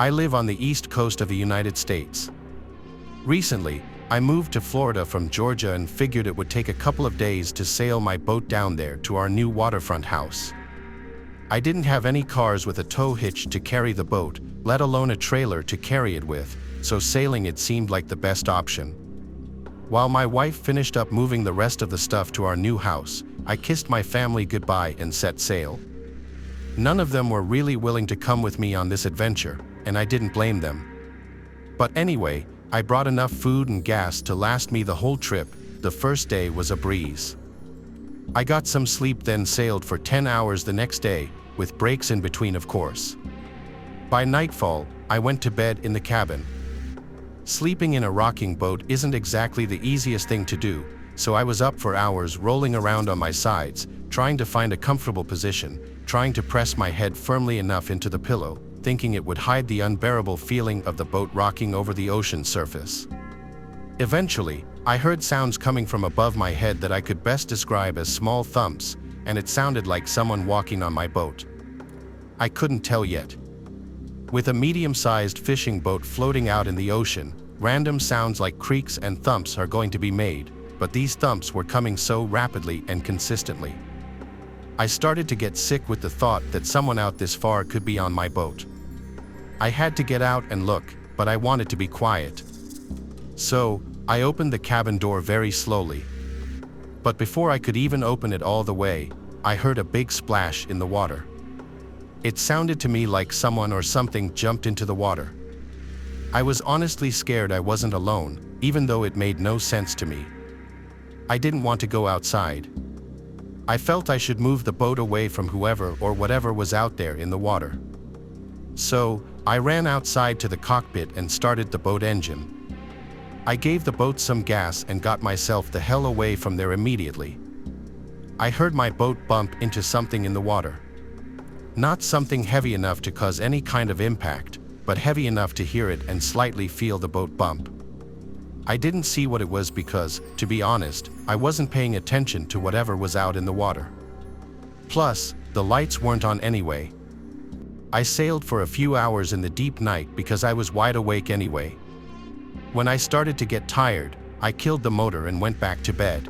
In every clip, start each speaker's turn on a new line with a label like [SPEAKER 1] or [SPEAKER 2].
[SPEAKER 1] I live on the east coast of the United States. Recently, I moved to Florida from Georgia and figured it would take a couple of days to sail my boat down there to our new waterfront house. I didn't have any cars with a tow hitch to carry the boat, let alone a trailer to carry it with, so sailing it seemed like the best option. While my wife finished up moving the rest of the stuff to our new house, I kissed my family goodbye and set sail. None of them were really willing to come with me on this adventure, and I didn't blame them. But anyway, I brought enough food and gas to last me the whole trip. The first day was a breeze. I got some sleep, then sailed for 10 hours the next day, with breaks in between, of course. By nightfall, I went to bed in the cabin. Sleeping in a rocking boat isn't exactly the easiest thing to do, so I was up for hours rolling around on my sides, trying to find a comfortable position, trying to press my head firmly enough into the pillow, thinking it would hide the unbearable feeling of the boat rocking over the ocean surface. Eventually, I heard sounds coming from above my head that I could best describe as small thumps, and it sounded like someone walking on my boat. I couldn't tell yet. With a medium-sized fishing boat floating out in the ocean, random sounds like creaks and thumps are going to be made, but these thumps were coming so rapidly and consistently. I started to get sick with the thought that someone out this far could be on my boat. I had to get out and look, but I wanted to be quiet. So, I opened the cabin door very slowly. But before I could even open it all the way, I heard a big splash in the water. It sounded to me like someone or something jumped into the water. I was honestly scared I wasn't alone, even though it made no sense to me. I didn't want to go outside. I felt I should move the boat away from whoever or whatever was out there in the water. So, I ran outside to the cockpit and started the boat engine. I gave the boat some gas and got myself the hell away from there immediately. I heard my boat bump into something in the water. Not something heavy enough to cause any kind of impact, but heavy enough to hear it and slightly feel the boat bump. I didn't see what it was because, to be honest, I wasn't paying attention to whatever was out in the water. Plus, the lights weren't on anyway. I sailed for a few hours in the deep night because I was wide awake anyway. When I started to get tired, I killed the motor and went back to bed.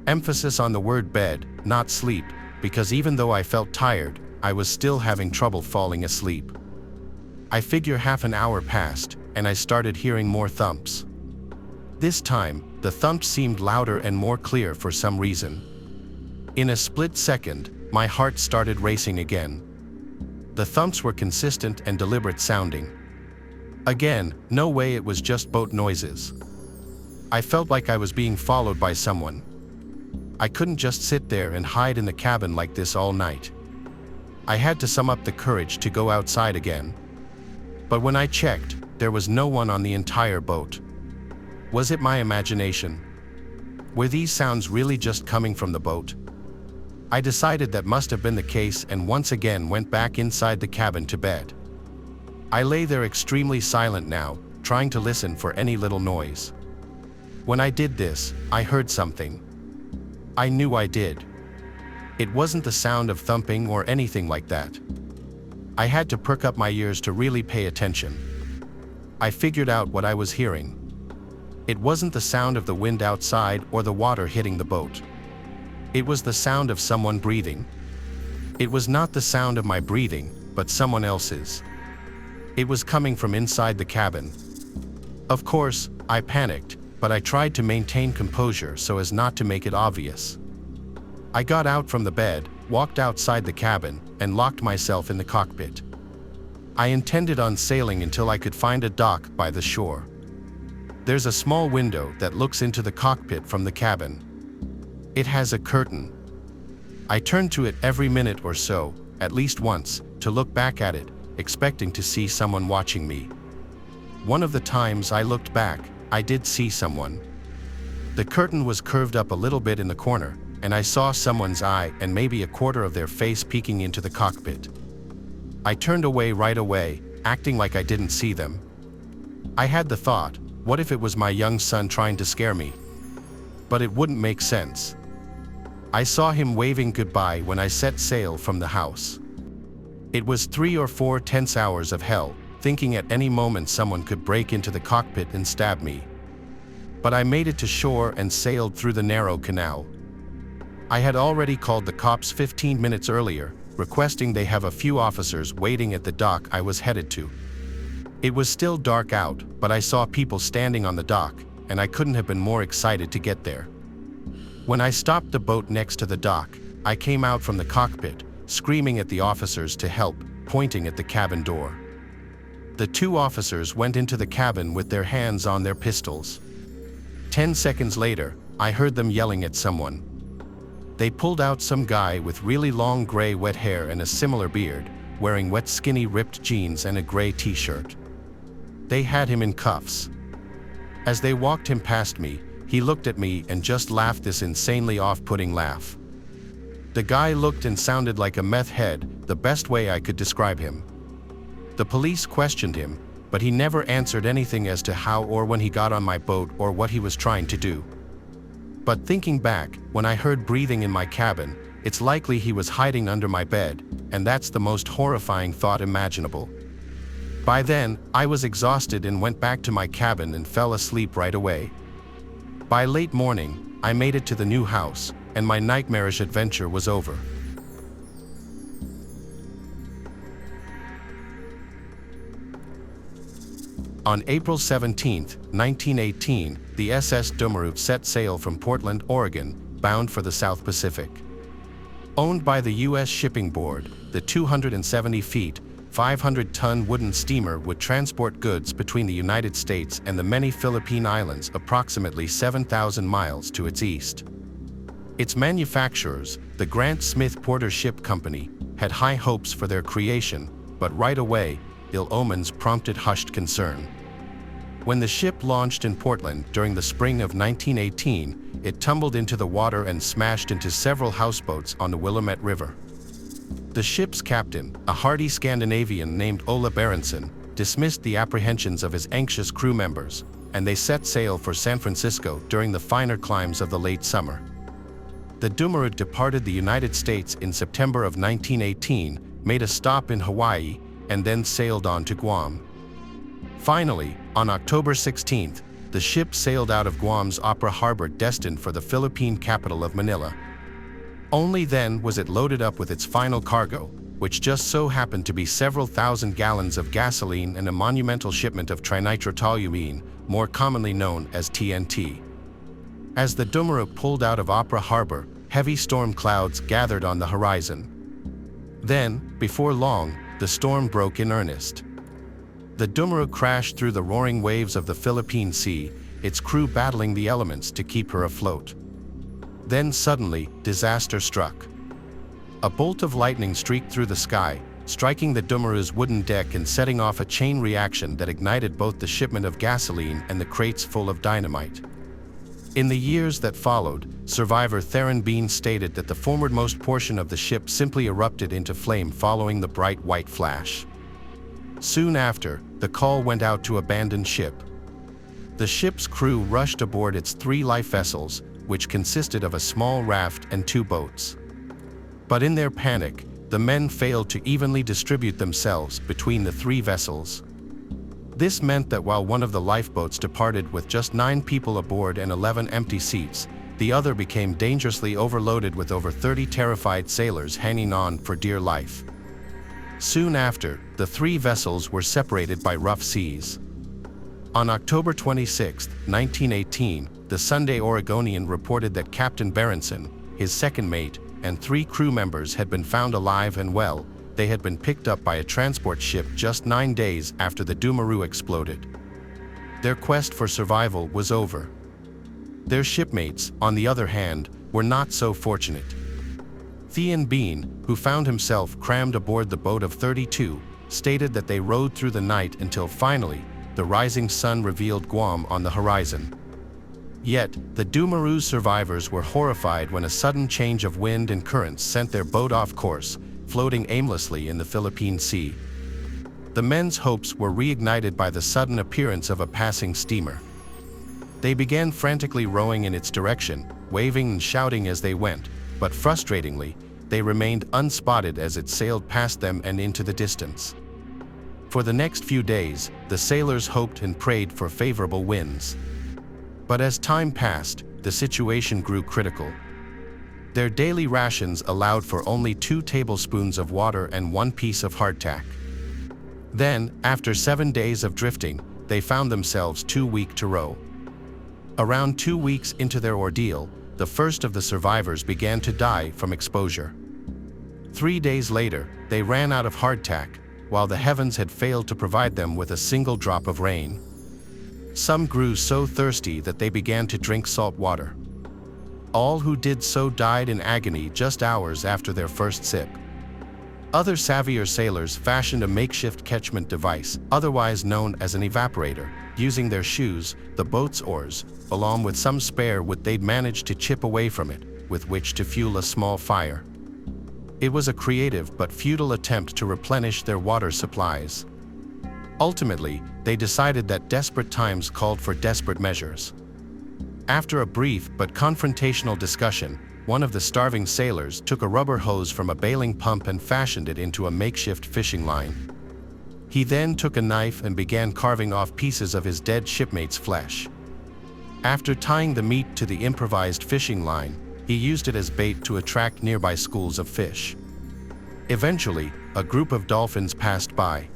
[SPEAKER 1] Emphasis on the word bed, not sleep, because even though I felt tired, I was still having trouble falling asleep. I figure half an hour passed, and I started hearing more thumps. This time, the thumps seemed louder and more clear for some reason. In a split second, my heart started racing again. The thumps were consistent and deliberate sounding. Again, no way it was just boat noises. I felt like I was being followed by someone. I couldn't just sit there and hide in the cabin like this all night. I had to sum up the courage to go outside again. But when I checked, there was no one on the entire boat. Was it my imagination? Were these sounds really just coming from the boat? I decided that must have been the case and once again went back inside the cabin to bed. I lay there extremely silent now, trying to listen for any little noise. When I did this, I heard something. I knew I did. It wasn't the sound of thumping or anything like that. I had to perk up my ears to really pay attention. I figured out what I was hearing. It wasn't the sound of the wind outside or the water hitting the boat. It was the sound of someone breathing. It was not the sound of my breathing, but someone else's. It was coming from inside the cabin. Of course, I panicked, but I tried to maintain composure so as not to make it obvious. I got out from the bed, walked outside the cabin, and locked myself in the cockpit. I intended on sailing until I could find a dock by the shore. There's a small window that looks into the cockpit from the cabin. It has a curtain. I turn to it every minute or so, at least once, to look back at it, expecting to see someone watching me. One of the times I looked back, I did see someone. The curtain was curved up a little bit in the corner, and I saw someone's eye and maybe a quarter of their face peeking into the cockpit. I turned away right away, acting like I didn't see them. I had the thought, what if it was my young son trying to scare me? But it wouldn't make sense. I saw him waving goodbye when I set sail from the house. It was 3 or 4 tense hours of hell, thinking at any moment someone could break into the cockpit and stab me. But I made it to shore and sailed through the narrow canal. I had already called the cops 15 minutes earlier, requesting they have a few officers waiting at the dock I was headed to. It was still dark out, but I saw people standing on the dock, and I couldn't have been more excited to get there. When I stopped the boat next to the dock, I came out from the cockpit, screaming at the officers to help, pointing at the cabin door. The two officers went into the cabin with their hands on their pistols. 10 seconds later, I heard them yelling at someone. They pulled out some guy with really long gray wet hair and a similar beard, wearing wet skinny ripped jeans and a gray t-shirt. They had him in cuffs. As they walked him past me, he looked at me and just laughed this insanely off-putting laugh. The guy looked and sounded like a meth head, the best way I could describe him. The police questioned him, but he never answered anything as to how or when he got on my boat or what he was trying to do. But thinking back, when I heard breathing in my cabin, it's likely he was hiding under my bed, and that's the most horrifying thought imaginable. By then, I was exhausted and went back to my cabin and fell asleep right away. By late morning, I made it to the new house, and my nightmarish adventure was over. On April 17, 1918, the SS Reup set sail from Portland, Oregon, bound for the South Pacific. Owned by the U.S. Shipping Board, the 270 feet, 500-ton wooden steamer would transport goods between the United States and the many Philippine islands approximately 7,000 miles to its east. Its manufacturers, the Grant Smith Porter Ship Company, had high hopes for their creation, but right away, ill omens prompted hushed concern. When the ship launched in Portland during the spring of 1918, it tumbled into the water and smashed into several houseboats on the Willamette River. The ship's captain, a hardy Scandinavian named Ola Berenson, dismissed the apprehensions of his anxious crew members, and they set sail for San Francisco during the finer climes of the late summer. The Reup departed the United States in September of 1918, made a stop in Hawaii, and then sailed on to Guam. Finally, on October 16th, the ship sailed out of Guam's Opera Harbor destined for the Philippine capital of Manila. Only then was it loaded up with its final cargo, which just so happened to be several thousand gallons of gasoline and a monumental shipment of trinitrotoluene, more commonly known as TNT. As the Reup pulled out of Opera Harbor, heavy storm clouds gathered on the horizon. Then, before long, the storm broke in earnest. The Reup crashed through the roaring waves of the Philippine Sea, its crew battling the elements to keep her afloat. Then suddenly, disaster struck. A bolt of lightning streaked through the sky, striking the Reup's wooden deck and setting off a chain reaction that ignited both the shipment of gasoline and the crates full of dynamite. In the years that followed, survivor Theron Bean stated that the forwardmost portion of the ship simply erupted into flame following the bright white flash. Soon after, the call went out to abandon ship. The ship's crew rushed aboard its 3 life vessels, which consisted of a small raft and 2 boats. But in their panic, the men failed to evenly distribute themselves between the 3 vessels. This meant that while one of the lifeboats departed with just 9 people aboard and 11 empty seats, the other became dangerously overloaded with over 30 terrified sailors hanging on for dear life. Soon after, the 3 vessels were separated by rough seas. On October 26, 1918, the Sunday Oregonian reported that Captain Berenson, his second mate, and 3 crew members had been found alive and well. They had been picked up by a transport ship just 9 days after the Reup exploded. Their quest for survival was over. Their shipmates, on the other hand, were not so fortunate. Theon Bean, who found himself crammed aboard the boat of 32, stated that they rode through the night until finally, the rising sun revealed Guam on the horizon. Yet, the Reup's survivors were horrified when a sudden change of wind and currents sent their boat off course, floating aimlessly in the Philippine Sea. The men's hopes were reignited by the sudden appearance of a passing steamer. They began frantically rowing in its direction, waving and shouting as they went, but frustratingly, they remained unspotted as it sailed past them and into the distance. For the next few days, the sailors hoped and prayed for favorable winds. But as time passed, the situation grew critical. Their daily rations allowed for only 2 tablespoons of water and 1 piece of hardtack. Then, after 7 days of drifting, they found themselves too weak to row. Around 2 weeks into their ordeal, the first of the survivors began to die from exposure. 3 days later, they ran out of hardtack, while the heavens had failed to provide them with a single drop of rain. Some grew so thirsty that they began to drink salt water. All who did so died in agony just hours after their first sip. Other savvier sailors fashioned a makeshift catchment device, otherwise known as an evaporator, using their shoes, the boat's oars, along with some spare wood they'd managed to chip away from it, with which to fuel a small fire. It was a creative but futile attempt to replenish their water supplies. Ultimately, they decided that desperate times called for desperate measures. After a brief but confrontational discussion, one of the starving sailors took a rubber hose from a bailing pump and fashioned it into a makeshift fishing line. He then took a knife and began carving off pieces of his dead shipmate's flesh. After tying the meat to the improvised fishing line, he used it as bait to attract nearby schools of fish. Eventually, a group of dolphins passed by.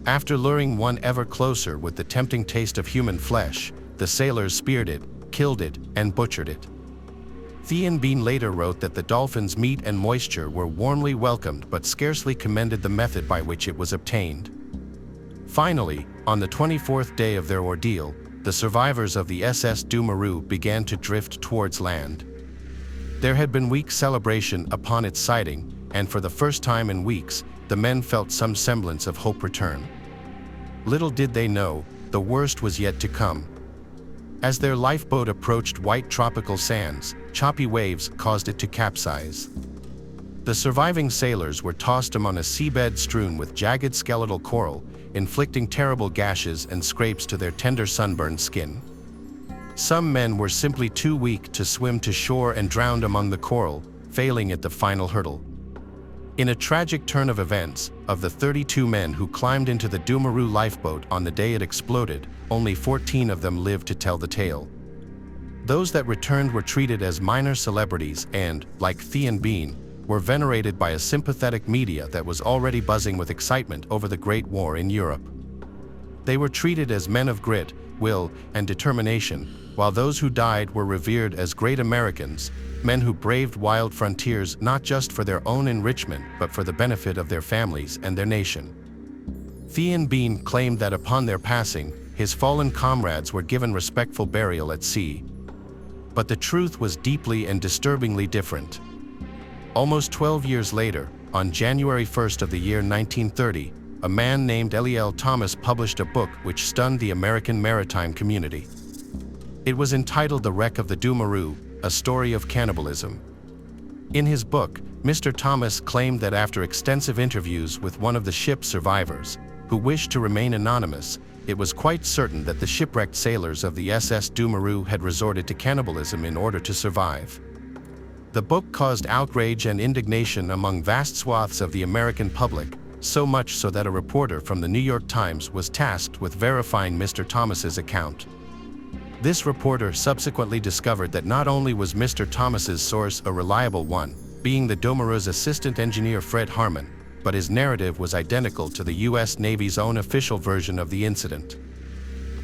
[SPEAKER 1] After luring one ever closer with the tempting taste of human flesh, the sailors speared it, killed it, and butchered it. Thean Bean later wrote that the dolphin's meat and moisture were warmly welcomed but scarcely commended the method by which it was obtained. Finally, on the 24th day of their ordeal, the survivors of the SS Doomuroo began to drift towards land. There had been weak celebration upon its sighting, and for the first time in weeks, the men felt some semblance of hope return. Little did they know, the worst was yet to come. As their lifeboat approached white tropical sands, choppy waves caused it to capsize. The surviving sailors were tossed among a seabed strewn with jagged skeletal coral, inflicting terrible gashes and scrapes to their tender sunburned skin. Some men were simply too weak to swim to shore and drowned among the coral, failing at the final hurdle. In a tragic turn of events, of the 32 men who climbed into the Doomuroo lifeboat on the day it exploded, only 14 of them lived to tell the tale. Those that returned were treated as minor celebrities and, like Thean Bean, were venerated by a sympathetic media that was already buzzing with excitement over the Great War in Europe. They were treated as men of grit, will, and determination, while those who died were revered as great Americans, men who braved wild frontiers not just for their own enrichment but for the benefit of their families and their nation. Thean Bean claimed that upon their passing, his fallen comrades were given respectful burial at sea. But the truth was deeply and disturbingly different. Almost 12 years later, on January 1st of the year 1930, a man named Eliel Thomas published a book which stunned the American maritime community. It was entitled The Wreck of the Doomuroo, A Story of Cannibalism. In his book, Mr. Thomas claimed that after extensive interviews with one of the ship's survivors, who wished to remain anonymous, it was quite certain that the shipwrecked sailors of the SS Doomuroo had resorted to cannibalism in order to survive. The book caused outrage and indignation among vast swaths of the American public, so much so that a reporter from the New York Times was tasked with verifying Mr. Thomas's account. This reporter subsequently discovered that not only was Mr. Thomas's source a reliable one, being the Doomuroo's assistant engineer Fred Harmon, but his narrative was identical to the U.S. Navy's own official version of the incident.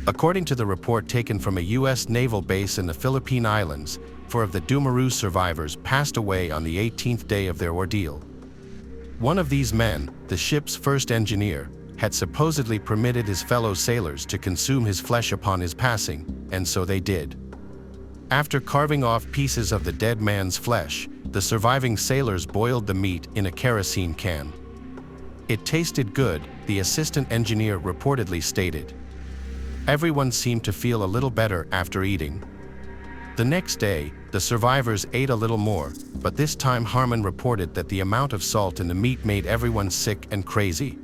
[SPEAKER 1] According to the report taken from a U.S. naval base in the Philippine Islands, 4 of the Doomuroo survivors passed away on the 18th day of their ordeal. One of these men, the ship's first engineer, had supposedly permitted his fellow sailors to consume his flesh upon his passing, and so they did. After carving off pieces of the dead man's flesh, the surviving sailors boiled the meat in a kerosene can. It tasted good, the assistant engineer reportedly stated. Everyone seemed to feel a little better after eating. The next day, the survivors ate a little more, but this time Harmon reported that the amount of salt in the meat made everyone sick and crazy.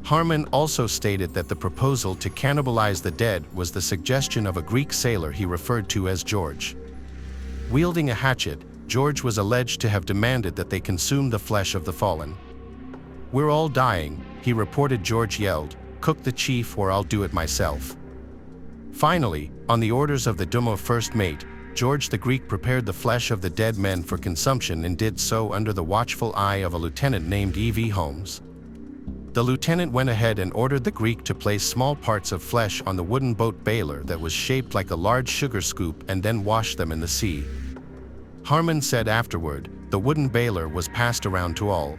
[SPEAKER 1] Harmon also stated that the proposal to cannibalize the dead was the suggestion of a Greek sailor he referred to as George. Wielding a hatchet, George was alleged to have demanded that they consume the flesh of the fallen. "We're all dying," he reported. George yelled, "Cook the chief or I'll do it myself." Finally, on the orders of the Dumo first mate, George the Greek prepared the flesh of the dead men for consumption and did so under the watchful eye of a lieutenant named E.V. Holmes. The lieutenant went ahead and ordered the Greek to place small parts of flesh on the wooden boat baler that was shaped like a large sugar scoop and then wash them in the sea. Harmon said afterward, the wooden baler was passed around to all.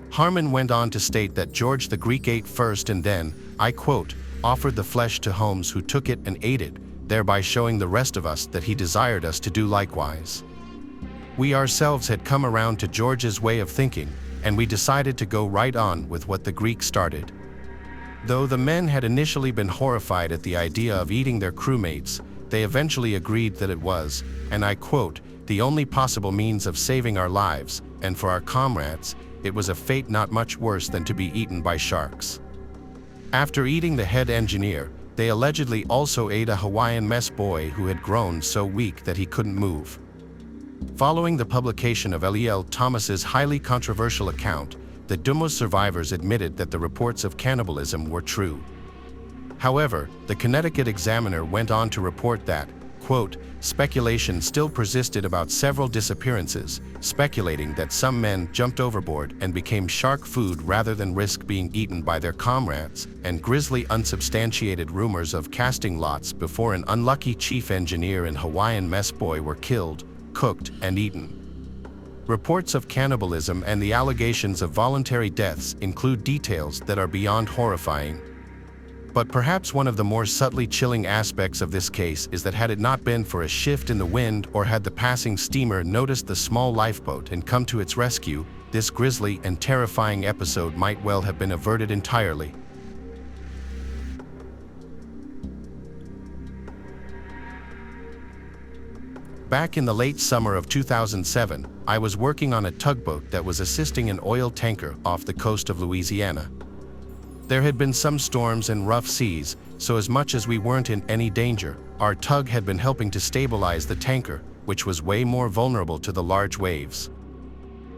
[SPEAKER 1] Harmon went on to state that George the Greek ate first and then, I quote, offered the flesh to Holmes, who took it and ate it, thereby showing the rest of us that he desired us to do likewise. We ourselves had come around to George's way of thinking, and we decided to go right on with what the Greek started. Though the men had initially been horrified at the idea of eating their crewmates, they eventually agreed that it was, and I quote, the only possible means of saving our lives, and for our comrades, it was a fate not much worse than to be eaten by sharks. After eating the head engineer, they allegedly also ate a Hawaiian mess boy who had grown so weak that he couldn't move. Following the publication of L.E.L. Thomas's highly controversial account, the Dumo's survivors admitted that the reports of cannibalism were true. However, the Connecticut Examiner went on to report that, quote, speculation still persisted about several disappearances, speculating that some men jumped overboard and became shark food rather than risk being eaten by their comrades, and grisly unsubstantiated rumors of casting lots before an unlucky chief engineer and Hawaiian mess boy were killed, cooked, and eaten. Reports of cannibalism and the allegations of voluntary deaths include details that are beyond horrifying. But perhaps one of the more subtly chilling aspects of this case is that had it not been for a shift in the wind, or had the passing steamer noticed the small lifeboat and come to its rescue, this grisly and terrifying episode might well have been averted entirely. Back in the late summer of 2007, I was working on a tugboat that was assisting an oil tanker off the coast of Louisiana. There had been some storms and rough seas, so as much as we weren't in any danger, our tug had been helping to stabilize the tanker, which was way more vulnerable to the large waves.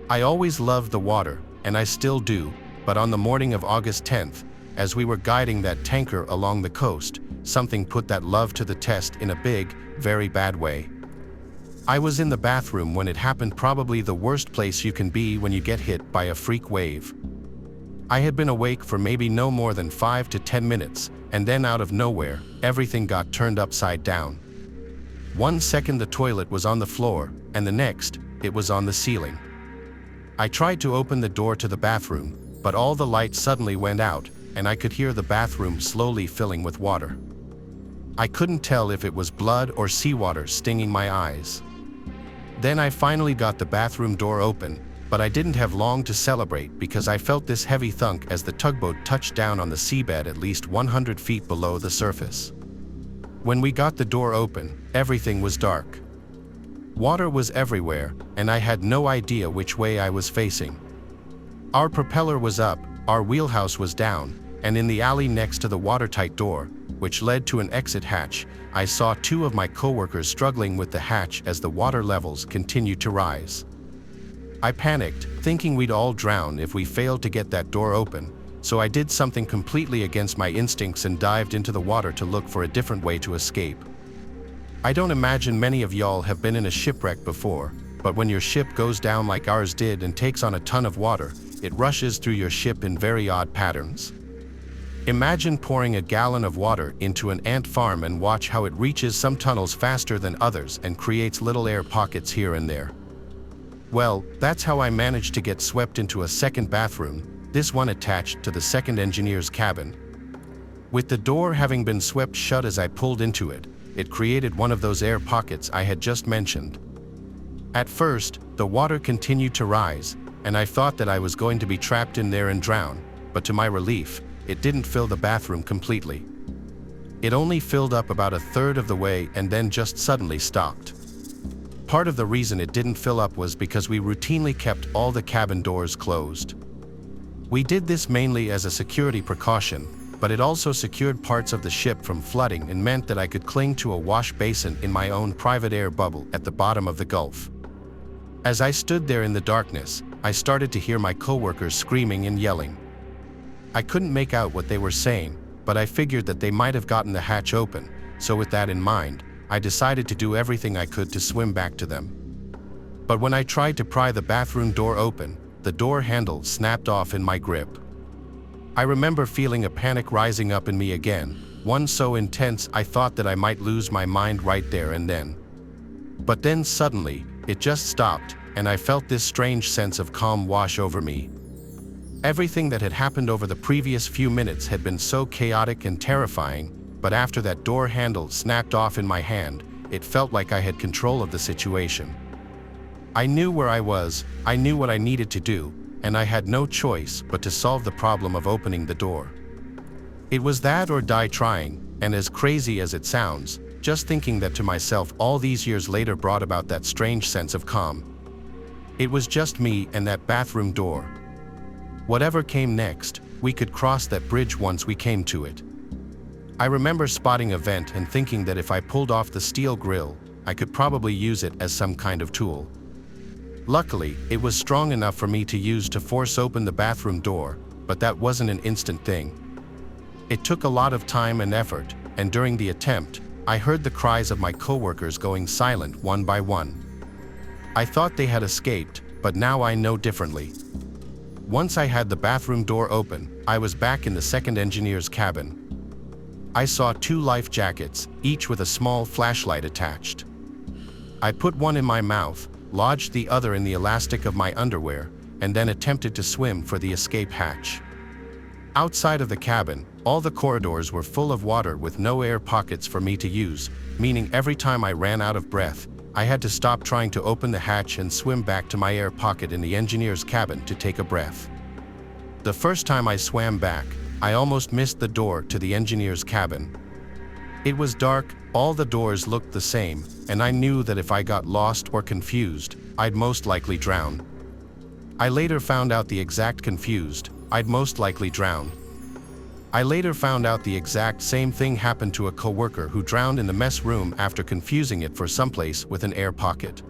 [SPEAKER 1] I always loved the water, and I still do, but on the morning of August 10th, as we were guiding that tanker along the coast, something put that love to the test in a big, very bad way. I was in the bathroom when it happened, probably the worst place you can be when you get hit by a freak wave. I had been awake for maybe no more than 5 to 10 minutes, and then out of nowhere, everything got turned upside down. 1 second the toilet was on the floor, and the next, it was on the ceiling. I tried to open the door to the bathroom, but all the lights suddenly went out, and I could hear the bathroom slowly filling with water. I couldn't tell if it was blood or seawater stinging my eyes. Then I finally got the bathroom door open, but I didn't have long to celebrate because I felt this heavy thunk as the tugboat touched down on the seabed at least 100 feet below the surface. When we got the door open, everything was dark. Water was everywhere, and I had no idea which way I was facing. Our propeller was up, our wheelhouse was down, and in the alley next to the watertight door, which led to an exit hatch, I saw 2 of my coworkers struggling with the hatch as the water levels continued to rise. I panicked, thinking we'd all drown if we failed to get that door open, so I did something completely against my instincts and dived into the water to look for a different way to escape. I don't imagine many of y'all have been in a shipwreck before, but when your ship goes down like ours did and takes on a ton of water, it rushes through your ship in very odd patterns. Imagine pouring a gallon of water into an ant farm and watch how it reaches some tunnels faster than others and creates little air pockets here and there. Well, that's how I managed to get swept into a second bathroom, this one attached to the second engineer's cabin. With the door having been swept shut as I pulled into it, it created one of those air pockets I had just mentioned. At first, the water continued to rise, and I thought that I was going to be trapped in there and drown, but to my relief, it didn't fill the bathroom completely. It only filled up about 1/3 of the way and then just suddenly stopped. Part of the reason it didn't fill up was because we routinely kept all the cabin doors closed. We did this mainly as a security precaution, but it also secured parts of the ship from flooding and meant that I could cling to a wash basin in my own private air bubble at the bottom of the Gulf. As I stood there in the darkness, I started to hear my coworkers screaming and yelling. I couldn't make out what they were saying, but I figured that they might have gotten the hatch open, so with that in mind, I decided to do everything I could to swim back to them. But when I tried to pry the bathroom door open, the door handle snapped off in my grip. I remember feeling a panic rising up in me again, one so intense I thought that I might lose my mind right there and then. But then suddenly, it just stopped, and I felt this strange sense of calm wash over me. Everything that had happened over the previous few minutes had been so chaotic and terrifying, but after that door handle snapped off in my hand, it felt like I had control of the situation. I knew where I was, I knew what I needed to do, and I had no choice but to solve the problem of opening the door. It was that or die trying, and as crazy as it sounds, just thinking that to myself all these years later brought about that strange sense of calm. It was just me and that bathroom door. Whatever came next, we could cross that bridge once we came to it. I remember spotting a vent and thinking that if I pulled off the steel grill, I could probably use it as some kind of tool. Luckily, it was strong enough for me to use to force open the bathroom door, but that wasn't an instant thing. It took a lot of time and effort, and during the attempt, I heard the cries of my coworkers going silent one by one. I thought they had escaped, but now I know differently. Once I had the bathroom door open, I was back in the second engineer's cabin. I saw 2 life jackets, each with a small flashlight attached. I put one in my mouth, lodged the other in the elastic of my underwear, and then attempted to swim for the escape hatch. Outside of the cabin, all the corridors were full of water with no air pockets for me to use, meaning every time I ran out of breath, I had to stop trying to open the hatch and swim back to my air pocket in the engineer's cabin to take a breath. The first time I swam back, I almost missed the door to the engineer's cabin. It was dark, all the doors looked the same, and I knew that if I got lost or confused, I'd most likely drown. I later found out the exact same thing happened to a coworker who drowned in the mess room after confusing it for someplace with an air pocket.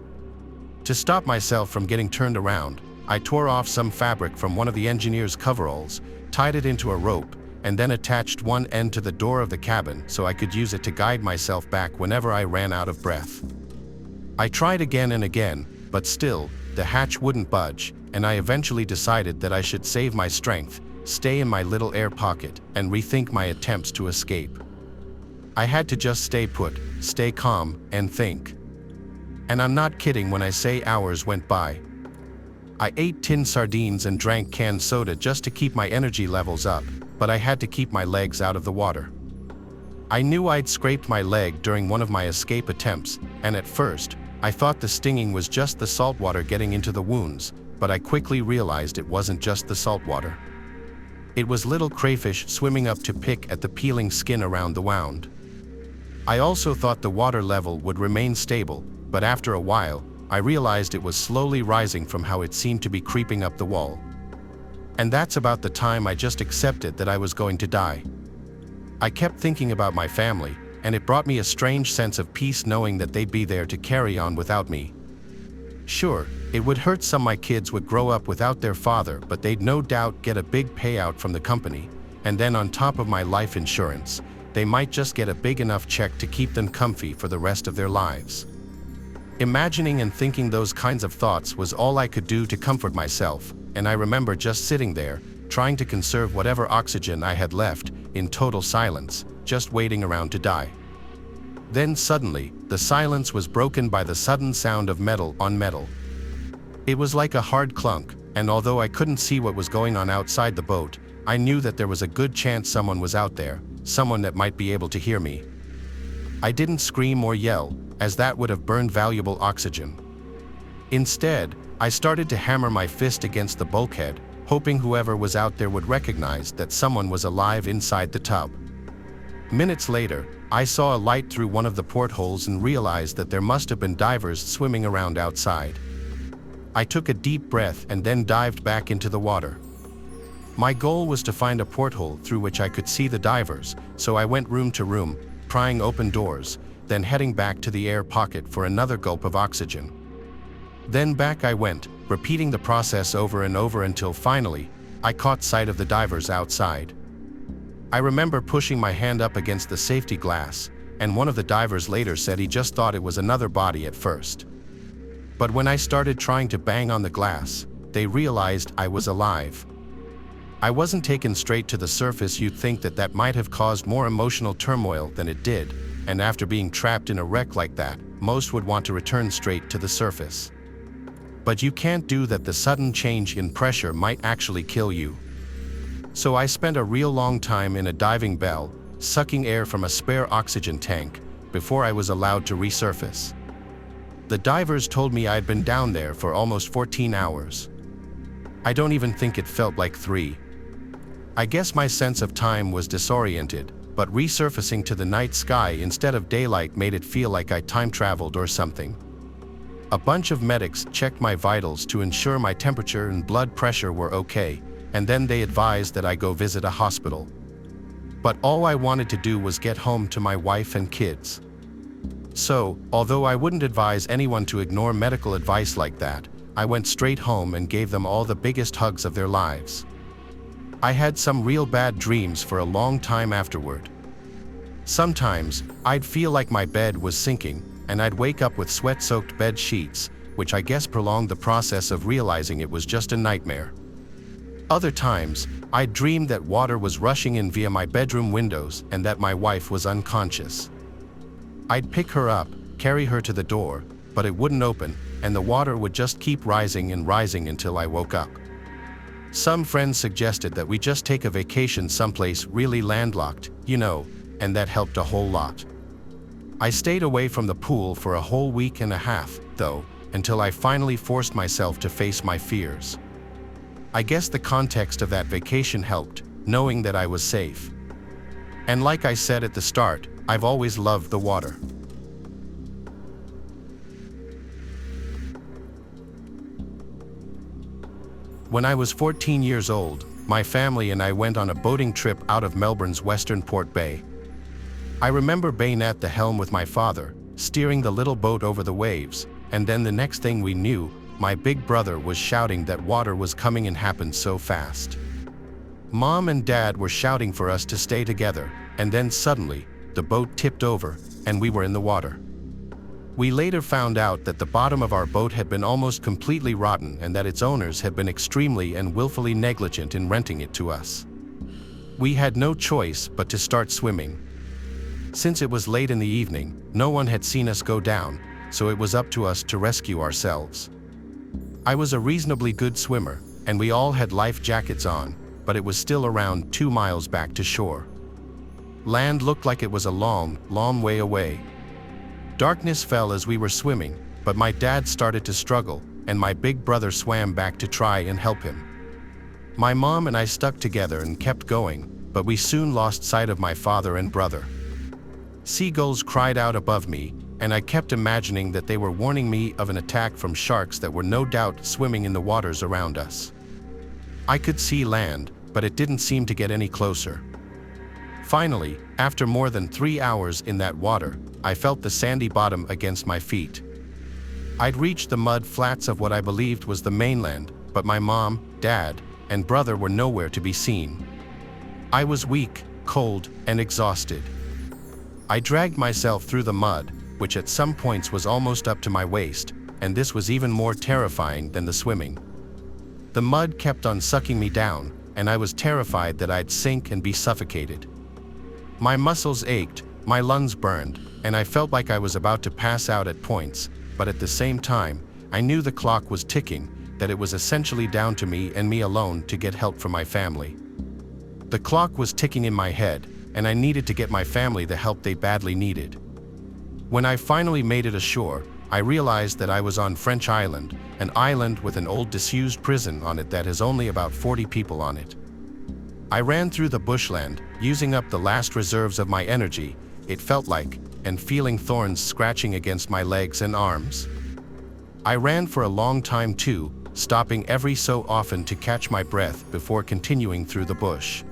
[SPEAKER 1] To stop myself from getting turned around, I tore off some fabric from one of the engineer's coveralls, tied it into a rope, and then attached one end to the door of the cabin so I could use it to guide myself back whenever I ran out of breath. I tried again and again, but still, the hatch wouldn't budge, and I eventually decided that I should save my strength, stay in my little air pocket, and rethink my attempts to escape. I had to just stay put, stay calm, and think. And I'm not kidding when I say hours went by. I ate tin sardines and drank canned soda just to keep my energy levels up, but I had to keep my legs out of the water. I knew I'd scraped my leg during one of my escape attempts, and at first, I thought the stinging was just the salt water getting into the wounds, but I quickly realized it wasn't just the salt water. It was little crayfish swimming up to pick at the peeling skin around the wound. I also thought the water level would remain stable, but after a while, I realized it was slowly rising from how it seemed to be creeping up the wall. And that's about the time I just accepted that I was going to die. I kept thinking about my family, and it brought me a strange sense of peace knowing that they'd be there to carry on without me. Sure, it would hurt some my kids would grow up without their father, but they'd no doubt get a big payout from the company, and then on top of my life insurance, they might just get a big enough check to keep them comfy for the rest of their lives. Imagining and thinking those kinds of thoughts was all I could do to comfort myself, and I remember just sitting there, trying to conserve whatever oxygen I had left, in total silence, just waiting around to die. Then suddenly, the silence was broken by the sudden sound of metal on metal. It was like a hard clunk, and although I couldn't see what was going on outside the boat, I knew that there was a good chance someone was out there, someone that might be able to hear me. I didn't scream or yell, as that would have burned valuable oxygen. Instead, I started to hammer my fist against the bulkhead, hoping whoever was out there would recognize that someone was alive inside the tub. Minutes later, I saw a light through one of the portholes and realized that there must have been divers swimming around outside. I took a deep breath and then dived back into the water. My goal was to find a porthole through which I could see the divers, so I went room to room, prying open doors, then heading back to the air pocket for another gulp of oxygen. Then back I went, repeating the process over and over until finally, I caught sight of the divers outside. I remember pushing my hand up against the safety glass, and one of the divers later said he just thought it was another body at first. But when I started trying to bang on the glass, they realized I was alive. I wasn't taken straight to the surface. You'd think that that might have caused more emotional turmoil than it did, and after being trapped in a wreck like that, most would want to return straight to the surface. But you can't do that. The sudden change in pressure might actually kill you. So I spent a real long time in a diving bell, sucking air from a spare oxygen tank, before I was allowed to resurface. The divers told me I'd been down there for almost 14 hours. I don't even think it felt like 3. I guess my sense of time was disoriented, but resurfacing to the night sky instead of daylight made it feel like I time traveled or something. A bunch of medics checked my vitals to ensure my temperature and blood pressure were okay, and then they advised that I go visit a hospital. But all I wanted to do was get home to my wife and kids. So, although I wouldn't advise anyone to ignore medical advice like that, I went straight home and gave them all the biggest hugs of their lives. I had some real bad dreams for a long time afterward. Sometimes, I'd feel like my bed was sinking, and I'd wake up with sweat-soaked bed sheets, which I guess prolonged the process of realizing it was just a nightmare. Other times, I'd dream that water was rushing in via my bedroom windows and that my wife was unconscious. I'd pick her up, carry her to the door, but it wouldn't open, and the water would just keep rising and rising until I woke up. Some friends suggested that we just take a vacation someplace really landlocked, and that helped a whole lot. I stayed away from the pool for a whole week and a half, though, until I finally forced myself to face my fears. I guess the context of that vacation helped, knowing that I was safe. And like I said at the start, I've always loved the water. When I was 14 years old, my family and I went on a boating trip out of Melbourne's western Port Bay. I remember being at the helm with my father, steering the little boat over the waves, and then the next thing we knew, my big brother was shouting that water was coming and happened so fast. Mom and Dad were shouting for us to stay together, and then suddenly, the boat tipped over, and we were in the water. We later found out that the bottom of our boat had been almost completely rotten and that its owners had been extremely and willfully negligent in renting it to us. We had no choice but to start swimming. Since it was late in the evening, no one had seen us go down, so it was up to us to rescue ourselves. I was a reasonably good swimmer, and we all had life jackets on, but it was still around 2 miles back to shore. Land looked like it was a long, long way away. Darkness fell as we were swimming, but my dad started to struggle, and my big brother swam back to try and help him. My mom and I stuck together and kept going, but we soon lost sight of my father and brother. Seagulls cried out above me, and I kept imagining that they were warning me of an attack from sharks that were no doubt swimming in the waters around us. I could see land, but it didn't seem to get any closer. Finally, after more than 3 hours in that water, I felt the sandy bottom against my feet. I'd reached the mud flats of what I believed was the mainland, but my mom, dad, and brother were nowhere to be seen. I was weak, cold, and exhausted. I dragged myself through the mud, which at some points was almost up to my waist, and this was even more terrifying than the swimming. The mud kept on sucking me down, and I was terrified that I'd sink and be suffocated. My muscles ached, my lungs burned, and I felt like I was about to pass out at points, but at the same time, I knew the clock was ticking, that it was essentially down to me and me alone to get help from my family. The clock was ticking in my head, and I needed to get my family the help they badly needed. When I finally made it ashore, I realized that I was on French Island, an island with an old disused prison on it that has only about 40 people on it. I ran through the bushland, using up the last reserves of my energy, it felt like, and feeling thorns scratching against my legs and arms. I ran for a long time too, stopping every so often to catch my breath before continuing through the bush.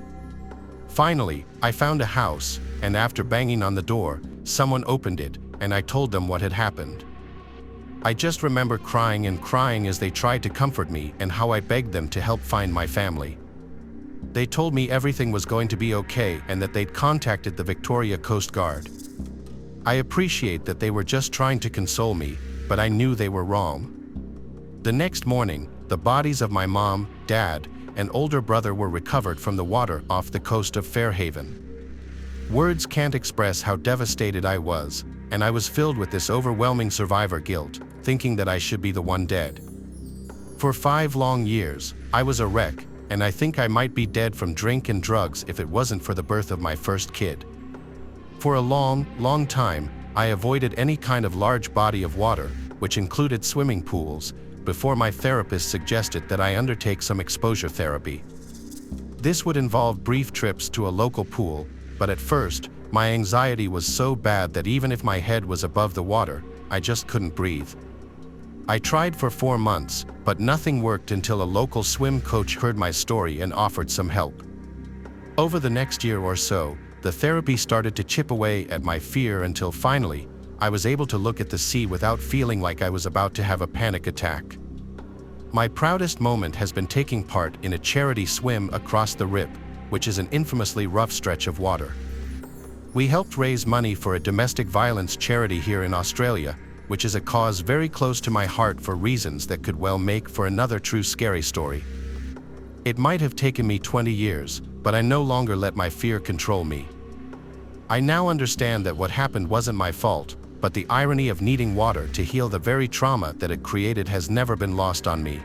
[SPEAKER 1] Finally, I found a house, and after banging on the door, someone opened it, and I told them what had happened. I just remember crying and crying as they tried to comfort me and how I begged them to help find my family. They told me everything was going to be okay and that they'd contacted the Victoria Coast Guard. I appreciate that they were just trying to console me, but I knew they were wrong. The next morning, the bodies of my mom, dad, and older brother were recovered from the water off the coast of Fairhaven. Words can't express how devastated I was, and I was filled with this overwhelming survivor guilt, thinking that I should be the one dead. For 5 long years, I was a wreck, and I think I might be dead from drink and drugs if it wasn't for the birth of my first kid. For a long, long time, I avoided any kind of large body of water, which included swimming pools, before my therapist suggested that I undertake some exposure therapy. This would involve brief trips to a local pool, but at first, my anxiety was so bad that even if my head was above the water, I just couldn't breathe. I tried for 4 months, but nothing worked until a local swim coach heard my story and offered some help. Over the next year or so, the therapy started to chip away at my fear until finally, I was able to look at the sea without feeling like I was about to have a panic attack. My proudest moment has been taking part in a charity swim across the Reup, which is an infamously rough stretch of water. We helped raise money for a domestic violence charity here in Australia, which is a cause very close to my heart for reasons that could well make for another true scary story. It might have taken me 20 years, but I no longer let my fear control me. I now understand that what happened wasn't my fault, but the irony of needing water to heal the very trauma that it created has never been lost on me.